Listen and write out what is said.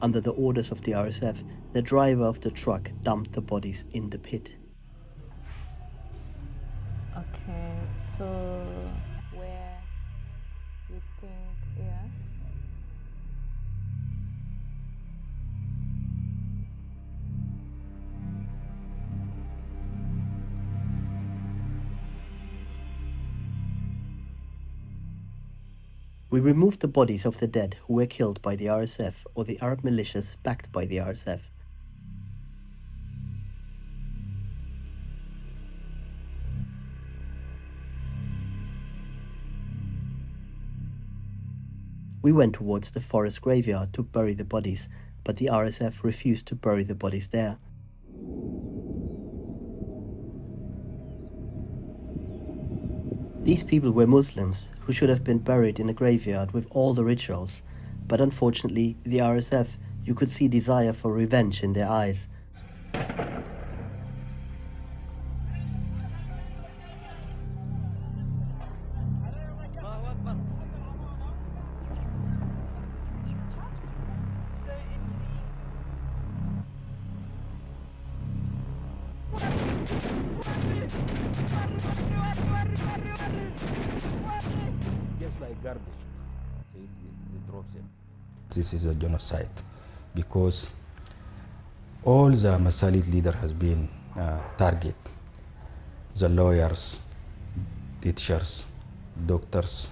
Under the orders of the RSF, the driver of the truck dumped the bodies in the pit. Okay, so where you think, yeah? We removed the bodies of the dead who were killed by the RSF or the Arab militias backed by the RSF. We went towards the forest graveyard to bury the bodies, but the RSF refused to bury the bodies there. These people were Muslims who should have been buried in a graveyard with all the rituals, but unfortunately, the RSF, you could see desire for revenge in their eyes. Just like garbage, he drops it. This is a genocide because all the Masalit leader has been target. The lawyers, teachers, doctors,